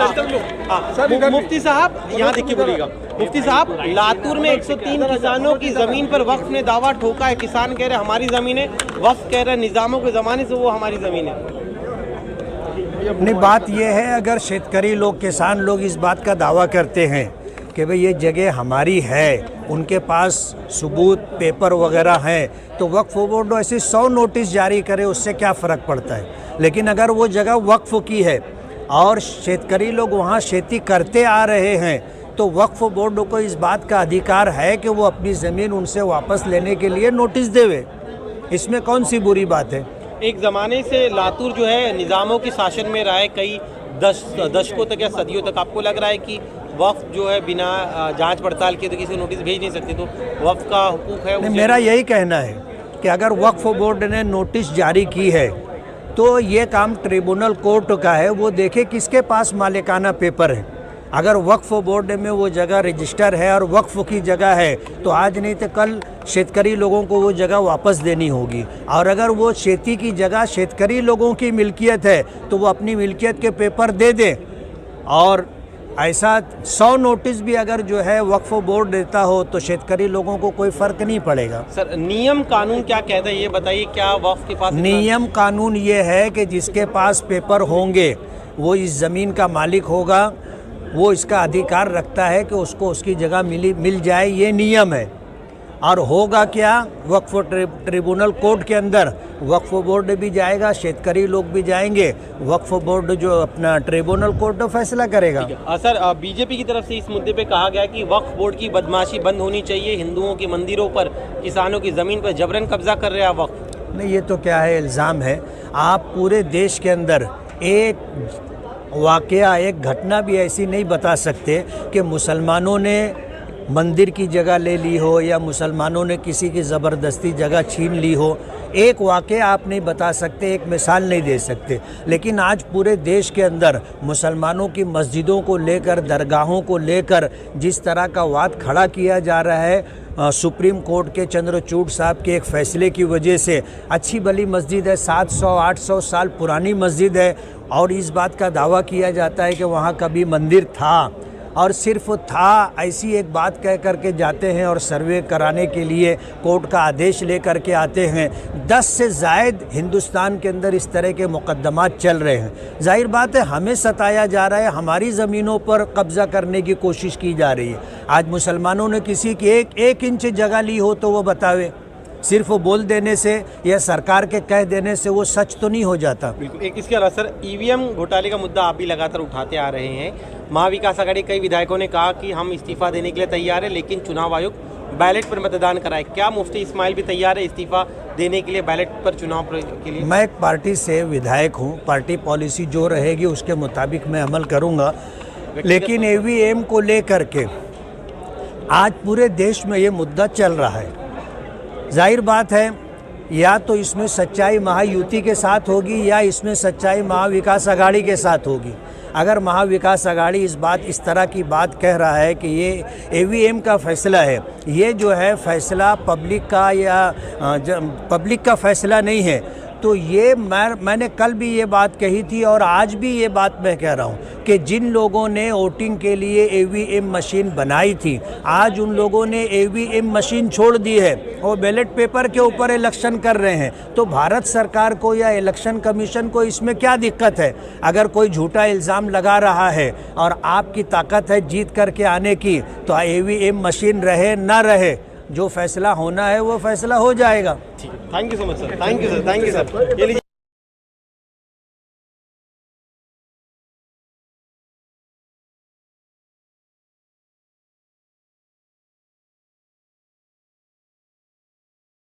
मुफ्ती साहब यहाँ देखिए बोलिएगा। मुफ्ती साहब, लातूर में 103 किसानों की जमीन पर वक्फ ने दावा ठोका है। किसान कह रहे हमारी जमीन है, वक्फ कह रहे निजामों के जमाने से वो हमारी जमीन है। अपनी बात यह है, अगर शेतकरी लोग, किसान लोग इस बात का दावा करते हैं कि भाई ये जगह हमारी है, उनके पास सबूत पेपर वगैरह हैं, तो वक्फ बोर्ड ऐसे 100 नोटिस जारी करे, उससे क्या फ़र्क पड़ता है। लेकिन अगर वो जगह वक्फ की है और शेतकरी लोग वहाँ खेती करते आ रहे हैं, तो वक्फ बोर्ड को इस बात का अधिकार है कि वो अपनी ज़मीन उनसे वापस लेने के लिए नोटिस देवे। इसमें कौन सी बुरी बात है। एक ज़माने से लातूर जो है निज़ामों के शासन में रहा है, कई दशकों तक या सदियों तक। आपको लग रहा है कि वक्फ जो है बिना जांच पड़ताल के तो किसी को नोटिस भेज नहीं सकते, तो वक्फ का हुकूक है? मेरा यही कहना है कि अगर वक्फ बोर्ड ने नोटिस जारी की है तो ये काम ट्रिब्यूनल कोर्ट का है, वो देखे किसके पास मालिकाना पेपर है। अगर वक्फ बोर्ड में वो जगह रजिस्टर है और वक्फ की जगह है, तो आज नहीं तो कल शेतकरी लोगों को वो जगह वापस देनी होगी। और अगर वो खेती की जगह शेतकरी लोगों की मिल्कियत है, तो वो अपनी मिल्कियत के पेपर दे दें। और ऐसा 100 नोटिस भी अगर जो है वक्फ बोर्ड देता हो तो शेतकरी लोगों को कोई फ़र्क नहीं पड़ेगा। सर, नियम कानून क्या कहता है ये बताइए। क्या वक्फ के पास नियम कानून ये है कि जिसके पास पेपर होंगे वो इस ज़मीन का मालिक होगा, वो इसका अधिकार रखता है कि उसको उसकी जगह मिल जाए, ये नियम है। और होगा क्या, वक्फ ट्रिब्यूनल कोर्ट के अंदर वक्फ बोर्ड भी जाएगा, शेतकरी लोग भी जाएंगे, वक्फ बोर्ड जो अपना ट्रिब्यूनल कोर्ट फैसला करेगा। सर, बीजेपी की तरफ से इस मुद्दे पे कहा गया कि वक्फ बोर्ड की बदमाशी बंद होनी चाहिए, हिंदुओं के मंदिरों पर, किसानों की ज़मीन पर जबरन कब्जा कर रहे हैं वक्फ। नहीं, ये तो क्या है, इल्ज़ाम है। आप पूरे देश के अंदर एक वाक़या, एक घटना भी ऐसी नहीं बता सकते कि मुसलमानों ने मंदिर की जगह ले ली हो या मुसलमानों ने किसी की ज़बरदस्ती जगह छीन ली हो। एक वाक़या आप नहीं बता सकते, एक मिसाल नहीं दे सकते। लेकिन आज पूरे देश के अंदर मुसलमानों की मस्जिदों को लेकर, दरगाहों को लेकर जिस तरह का वाद खड़ा किया जा रहा है, सुप्रीम कोर्ट के चंद्रचूड़ साहब के एक फ़ैसले की वजह से, अच्छी भली मस्जिद है, 700-800 साल पुरानी मस्जिद है, और इस बात का दावा किया जाता है कि वहाँ कभी मंदिर था, और सिर्फ था ऐसी एक बात कह कर के जाते हैं और सर्वे कराने के लिए कोर्ट का आदेश लेकर के आते हैं। 10 से ज़ायद हिंदुस्तान के अंदर इस तरह के मुकदमात चल रहे हैं। जाहिर बात है हमें सताया जा रहा है, हमारी ज़मीनों पर कब्ज़ा करने की कोशिश की जा रही है। आज मुसलमानों ने किसी की एक इंच जगह ली हो तो वो बतावे, सिर्फ बोल देने से या सरकार के कह देने से वो सच तो नहीं हो जाता। बिल्कुल। एक इसके अलावा सर, ईवीएम घोटाले का मुद्दा आप भी लगातार उठाते आ रहे हैं। महाविकास आघाड़ी कई विधायकों ने कहा कि हम इस्तीफा देने के लिए तैयार है, लेकिन चुनाव आयोग बैलेट पर मतदान कराए। क्या मुफ्ती इस्माइल भी तैयार है इस्तीफा देने के लिए बैलेट पर चुनाव के लिए? मैं एक पार्टी से विधायक हूँ, पार्टी पॉलिसी जो रहेगी उसके मुताबिक मैं अमल करूँगा। लेकिन ईवीएम को लेकर के आज पूरे देश में ये मुद्दा चल रहा है। जाहिर बात है, या तो इसमें सच्चाई महायुति के साथ होगी या इसमें सच्चाई महाविकास आघाड़ी के साथ होगी। अगर महाविकास आघाड़ी इस तरह की बात कह रहा है कि ये ईवीएम का फैसला है, ये जो है फैसला पब्लिक का या पब्लिक का फैसला नहीं है, तो ये मैंने कल भी ये बात कही थी और आज भी ये बात मैं कह रहा हूँ कि जिन लोगों ने वोटिंग के लिए ईवीएम मशीन बनाई थी, आज उन लोगों ने ईवीएम मशीन छोड़ दी है और बैलेट पेपर के ऊपर इलेक्शन कर रहे हैं। तो भारत सरकार को या इलेक्शन कमीशन को इसमें क्या दिक्कत है? अगर कोई झूठा इल्ज़ाम लगा रहा है और आपकी ताकत है जीत करके आने की, तो ईवीएम मशीन रहे ना रहे, जो फैसला होना है वो फैसला हो जाएगा। Thank you so much sir. Thank you sir.